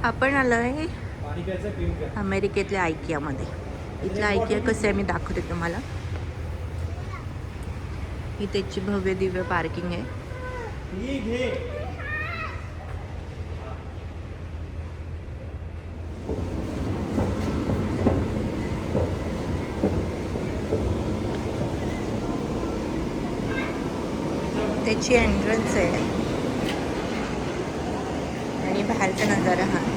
आपण आलो आहे अमेरिकेतल्या आयकियामध्ये. इथलं आयकिया कसं आहे मी दाखवते तुम्हाला. ही त्याची भव्य दिव्य पार्किंग आहे. त्याची एंट्रन्स आहे आणि बाहेरचा नजारा हा.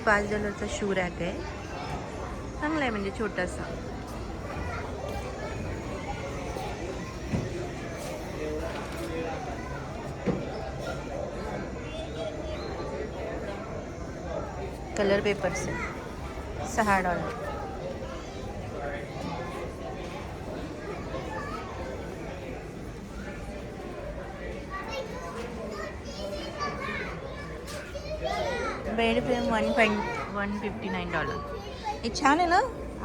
$5 शू रॅक आहे. चांगला आहे म्हणजे छोटासा. कलर पेपर्स आहे. $6. Bed frame $159. हे छान आहे ना.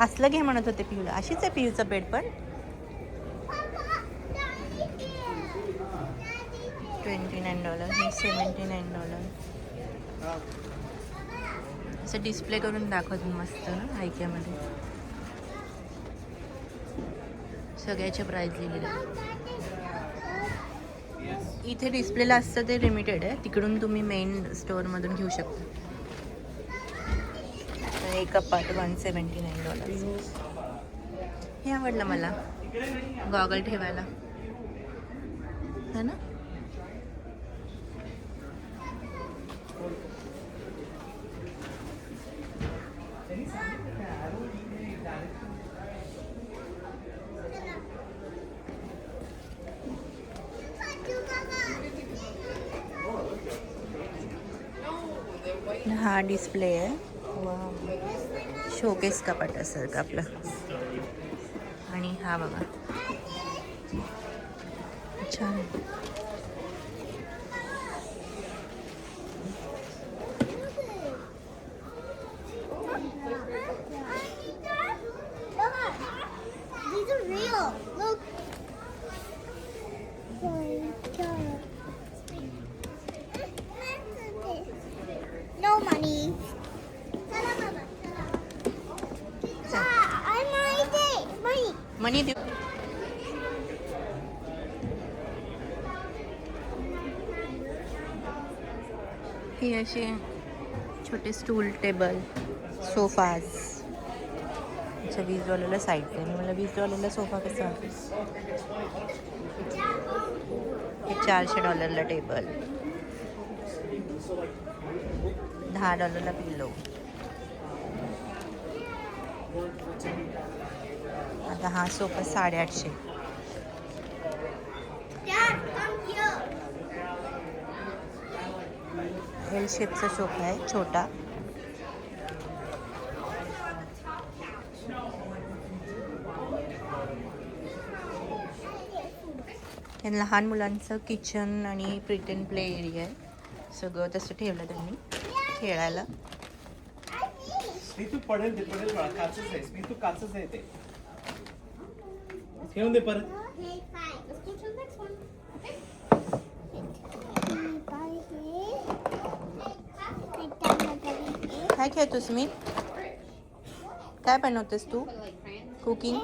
असलं घे म्हणत होते पियूला. अशीच आहे पियूचा बेड पण. $29. हे $79. असं डिस्प्ले करून दाखवत मस्त ना आयकियामध्ये. सगळ्याच्या प्राईस लिहिलेल्या. इथे डिस्प्लेला असतं ते लिमिटेड आहे. तिकडून तुम्ही मेन स्टोअरमधून घेऊ शकता. एक कपाट $179. हे आवडलं मला. गॉगल ठेवायला है ना. हा डिस्प्ले आहे. शोकेस कपाट असेल आपलं. आणि हा बघा छान. No money. मनी देऊ. हे असे छोटे स्टूल टेबल सोफाज. अच्छा $20 साईड आहे. मला $20 सोफा कसा वाटतो. हे $400 टेबल. $10 पिल्लो. आता हा सोफा $850. एल शेपचा सोफा आहे छोटा. हे लहान मुलांचं किचन आणि प्रिटेंड प्ले एरिया आहे. सगळं तसं ठेवलं त्यांनी खेळायला. तू पडेल ते पडेल बाळा. काचच आहे तू काचच आहे ते. ठेवून दे परत. काय खेळतोस मी. काय बनवतेस तू. कुकिंग.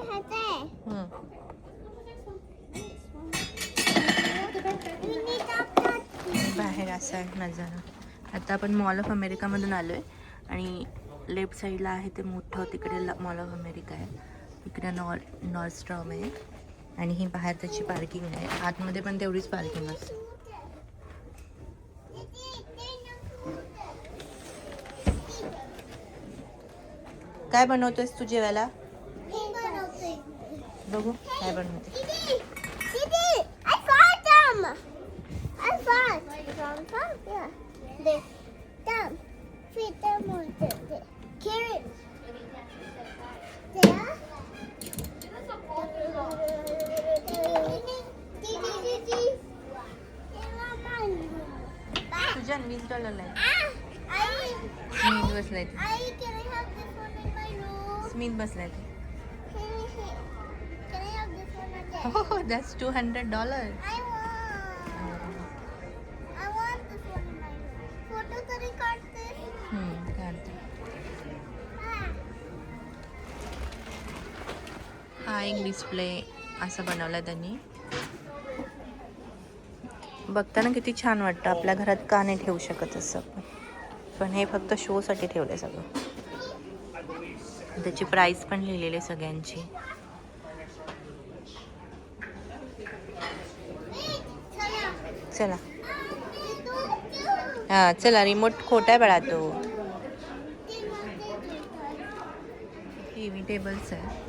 बाहेर असा नजारा. आता आपण मॉल ऑफ अमेरिकामधून आलो आहे आणि लेफ्ट साईडला आहे ते मोठं तिकडे मॉल ऑफ अमेरिका आहे. इकडे नॉर्डस्ट्रॉम आहे आणि ही बाहेर त्याची पार्किंग आहे. आतमध्ये पण तेवढीच पार्किंग असते. काय बनवतोयस तू जेवायला. बघू काय बनवते. सुजन $20 आहे. आई, स्मित बसलाय ते. आई, can I have this one in my room? स्मित बसलाय ते. Can I have this one again? हो that's $200. I want this one in my room. Photo तरी काढतेस? काढते. Ah. हा एक डिस्प्ले असा बनवला त्यांनी. बघताना किती छान वाटतं. आपल्या घरात का नाही ठेवू शकत असं पण हे फक्त शोसाठी ठेवलं आहे सगळं. त्याची प्राईस पण लिहिलेली आहे सगळ्यांची. चला हां चला. रिमोट खोटा आहे बाळा तो. टी टेबल्स आहे.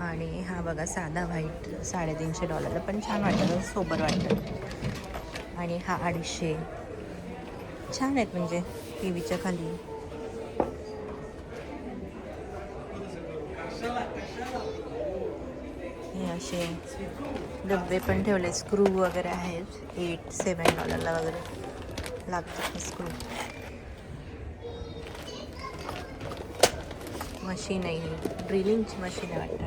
आणि हा बघा साधा व्हाईट $350 पण छान वाटतं, सोबर वाटतं. आणि हा $250. छान आहेत म्हणजे टी व्हीच्या खाली. हे असे डबे पण ठेवले. स्क्रू वगैरे आहेत. $7 वगैरे लागतात स्क्रू. मशीन आहे, ड्रिलिंगची मशीन आहे वाटतं.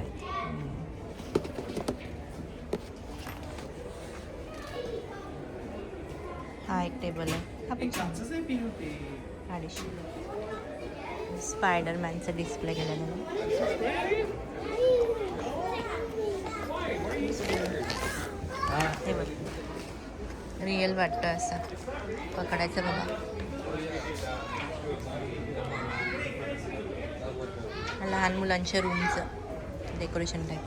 हा एक टेबल आहे. हा पण छान. काचच आहे पिनू ते. $250. स्पायडरमॅनचा डिस्प्ले केलेला आहे. हे बघ रिअल वाटतं असं पकडायचं बघा. लहान मुलांच्या रूमचं डेकोरेशन टाईप.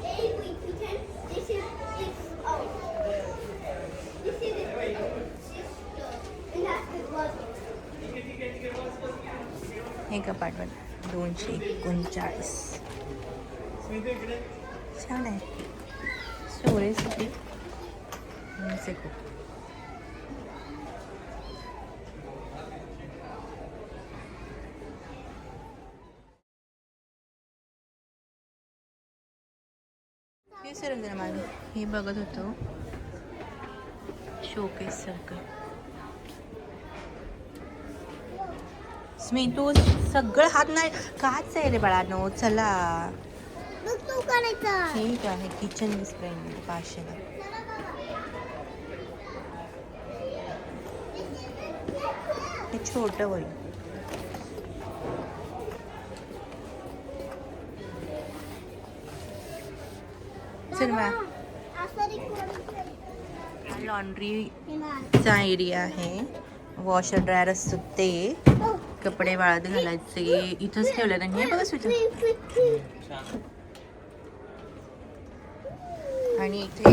हे कपाट पण $239. छान आहे. स्टोरेजसाठी खूप. हे सर मागे हे बघत होतो शोकेस सारखं. स्मितू सगळं हात नाही काच आहे रे बाळानो. चला तू करायचा. ठीक आहे. Kitchen display $500. हे छोटं होईल. चल बा. लॉन्ड्रीचा एरिया आहे. वॉशर ड्रायर असतं ते. कपडे वाळत घालायचे इथंच ठेवलं त्यांनी. हे बघा सुद्धा. आणि इथे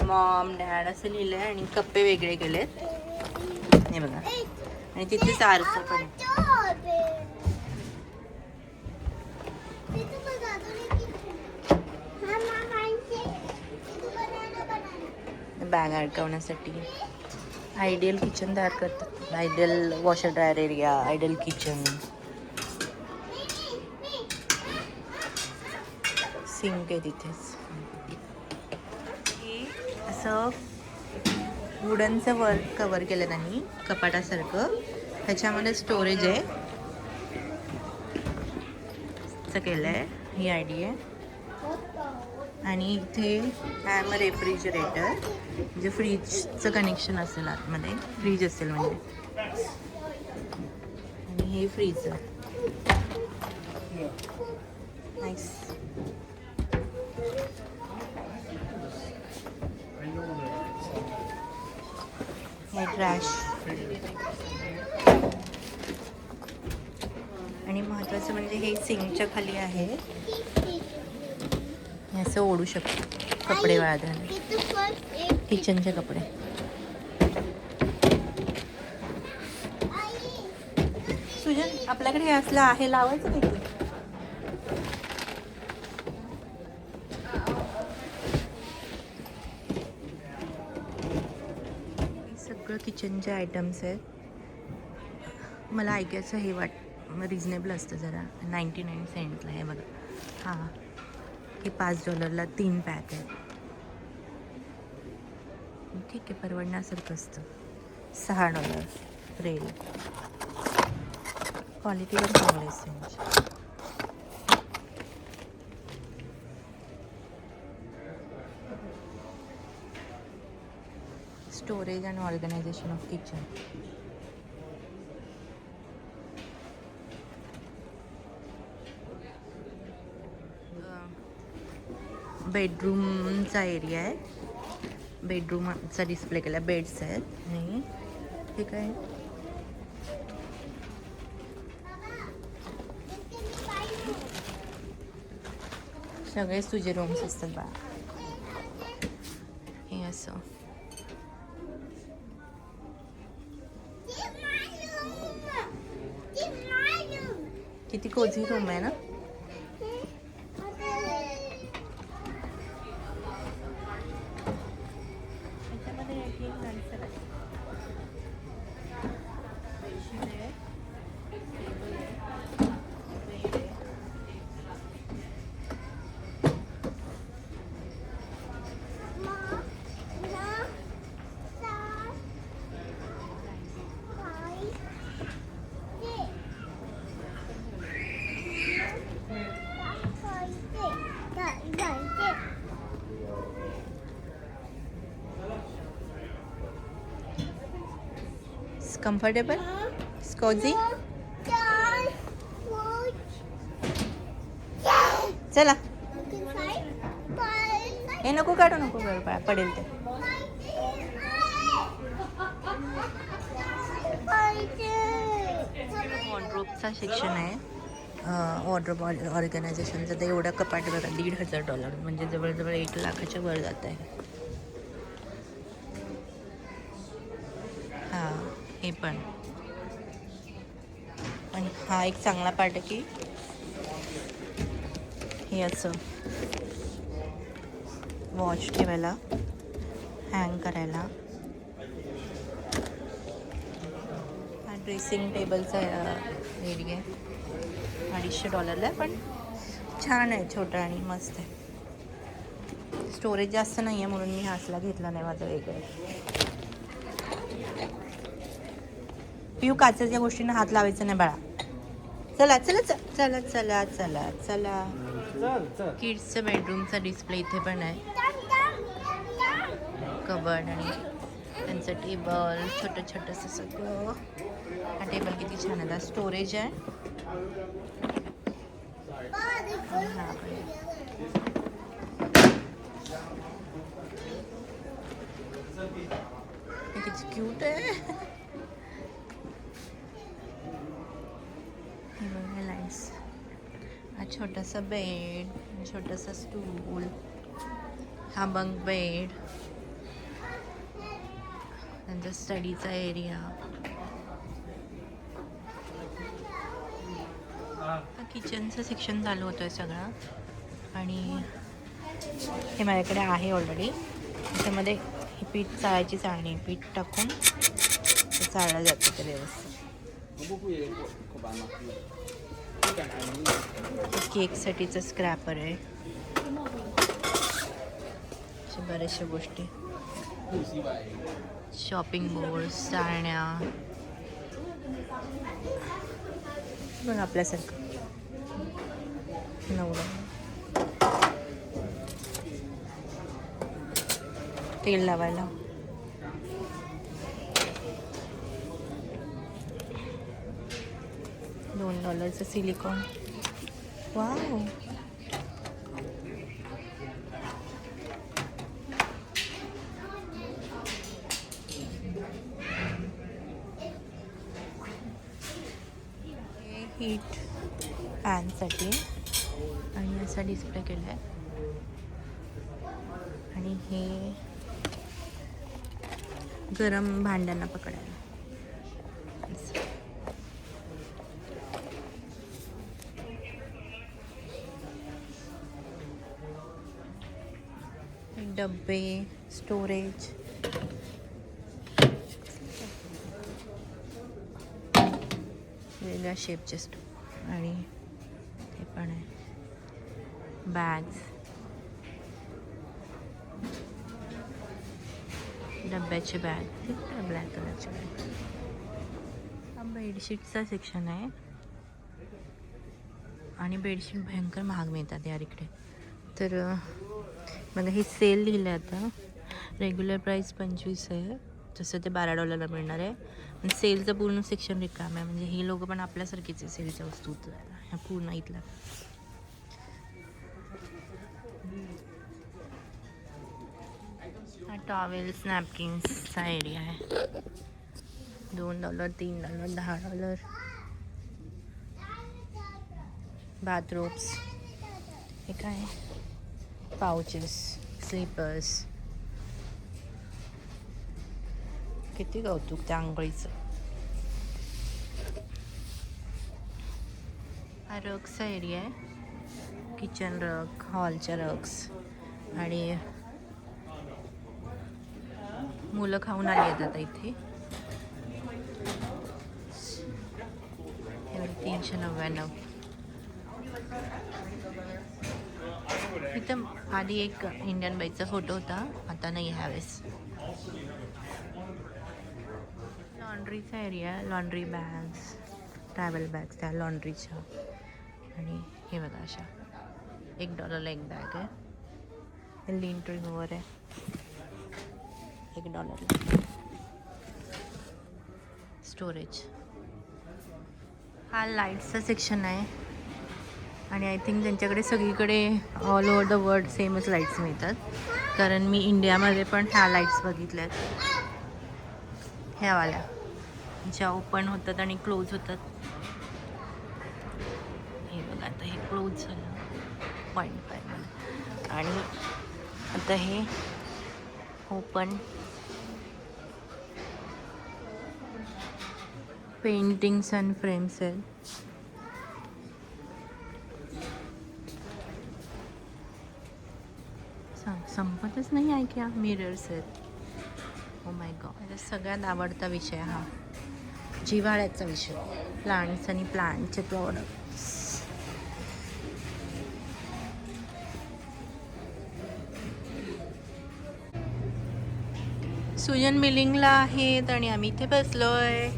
मॉम डॅड असं लिहिलं आहे आणि कप्पे वेगळे केलेत. हे बघा. आणि तिथे सारखं पण बॅग अडकवण्यासाठी आयडियल किचन तयार करतात. Ideal washer dryer area, ideal kitchen. Sink आहे तिथेच. असं वुडनचं वर्क कवर केलं त्यांनी कपाटासारखं. त्याच्यामध्ये स्टोरेज आहे असं केलं आहे. ही आयडी आहे. आणि इथे आहे रेफ्रिजरेटर म्हणजे फ्रीजचं कनेक्शन असेल आतमध्ये. फ्रीज असेल म्हणजे. आणि हे फ्रीजर. नाईस. हे ट्रॅश. आणि महत्त्वाचं म्हणजे हे सिंकच्या खाली आहे. हे असं ओढू शकतो कपडे वाळताना. किचनचे कपडे. सुजन आपल्याकडे हे असलं आहे लावायचं नाही. सगळं किचनचे आयटम्स आहेत. मला ऐकायचं हे रिजनेबल असतं जरा. 99 सेंटला आहे बघा. हां हे $5 3 पॅक आहे. ठीक आहे परवडण्यासारखं असतं. $6 रेल. क्वालिटी पण चांगली असते त्यांची. Storage and organization of kitchen. बेडरूमचा एरिया आहे. बेडरूमचा डिस्प्ले केला. बेड्स आहेत आणि हे काय सगळेच तुझे रूम्स असतात बाळा. हे असं किती कोझी रूम आहे ना. कम्फर्टेबल स्कोजी. चला हे नको काढू नको पडेल ते. वॉर्डरोबचा सेक्शन आहे. वॉर्डरोब ऑर्गनायझेशनचं. ते एवढं कपाट बघा $1,500 म्हणजे जवळजवळ 1 लाखाच्या वर जात आहे. हां हे पण. आणि हा एक चांगला पार्ट आहे की हे असं वॉच ठेवायला, हँग करायला. हा ड्रेसिंग टेबलचा एरिया आहे. $250 आहे पण छान आहे. छोटा आणि मस्त आहे. स्टोरेज जास्त नाही आहे म्हणून मी हा असला घेतला नाही. माझं वेगळं. पिऊ काचेच्या गोष्टींना हात लावायचा नाही बाळा. चला चला चला चला चला चला. किड्सचं बेडरूमचा डिस्प्ले इथे पण आहे. कबर्ड आणि त्यांचं टेबल छोटं छोटंसं सगळं. हा टेबल किती छान आहे. स्टोरेज आहे. हा किती क्यूट आहे. हे बघा लाईट्स. हा छोटासा बेड, छोटासा स्टूल, हा बंक बेड, त्यांचा स्टडीचा एरिया. हा किचनचं सेक्शन चालू होतं आहे सगळं. आणि हे माझ्याकडे आहे ऑलरेडी. त्याच्यामध्ये ही पीठ चाळायची चाळणी. पीठ टाकून ते चाळलं जातं ते व्यवस्थित. केकसाठीचं स्क्रॅपर आहे. अशा बऱ्याचशा गोष्टी. शॉपिंग बोर्ड, चाळण्या बघ आपल्यासारखं. तेल लावायला. $2 सिलिकॉन. वाव. हीट पॅनसाठी आणि असा डिस्प्ले केला आहे. आणि हे गरम भांड्यांना पकडायला. डब्बे, स्टोरेज, वेगळ्या शेपचे आणि हे पण आहे. बॅग्स, डब्याची बॅग ब्लॅक कलरची बॅग. हा बेडशीटचा सेक्शन आहे आणि बेडशीट भयंकर महाग मिळतात यार इकडे. तर बघा हे सेल लिहिलं आहे आता. रेग्युलर प्राईस 25 आहे, तसं ते $12 मिळणार आहे. पण सेलचं पूर्ण सेक्शन रिकाम आहे, म्हणजे ही लोकं पण आपल्यासारखीच आहे सेलच्या वस्तू ह्या पूर्ण इथला. हा टॉवेल्स नॅपकिन्सचा एरिया आहे. $2, $3, $10. बाथरोब्स, हे काय पाउचेस, स्लीपर्स. किती कौतुक त्या आंघोळीचं. हा रग्सचा एरिया आहे. किचन रग, हॉलच्या रग्स आणि मुलं खाऊन आली आहेत आता इथे. 399. इथं आधी एक इंडियन बाईचा फोटो होता, आता नाही ह्यावेळेस. लॉन्ड्रीचा area, laundry bags, travel bags त्या लॉन्ड्रीच्या. आणि हे बघा अशा $1 एक बॅग आहे. लिंट रिमूव्हर आहे $1. स्टोरेज. हा लाईट्सचा सेक्शन आहे आणि आय थिंक त्यांच्याकडे सगळीकडे ऑल ओव्हर द वर्ल्ड सेमच लाईट्स मिळतात, कारण मी इंडियामध्ये पण ह्या लाईट्स बघितल्यात, ह्यावाल्या ज्या ओपन होतात आणि क्लोज होतात. हे बघा आता हे क्लोज झालं 0.5 आणि आता हे ओपन. पेंटिंग्स अँड फ्रेम्स आहेत. संपतच नाही आहे की मिरर्स आहेत. ओ माय गॉड, माझा सगळ्यात आवडता विषय हा जिव्हाळ्याचा विषय, प्लांट्स आणि प्लांटचे प्रॉडक्ट्स. सुजन मिलिंगला आहेत आणि आम्ही इथे बसलोय.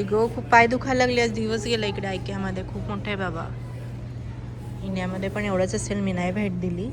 खूप पाय दुखायला लागले, आज दिवस गेला इकडे ऐक्यामध्ये. खूप मोठं आहे बाबा. इंडियामध्ये पण एवढंच असेल, मी नाही भेट दिली.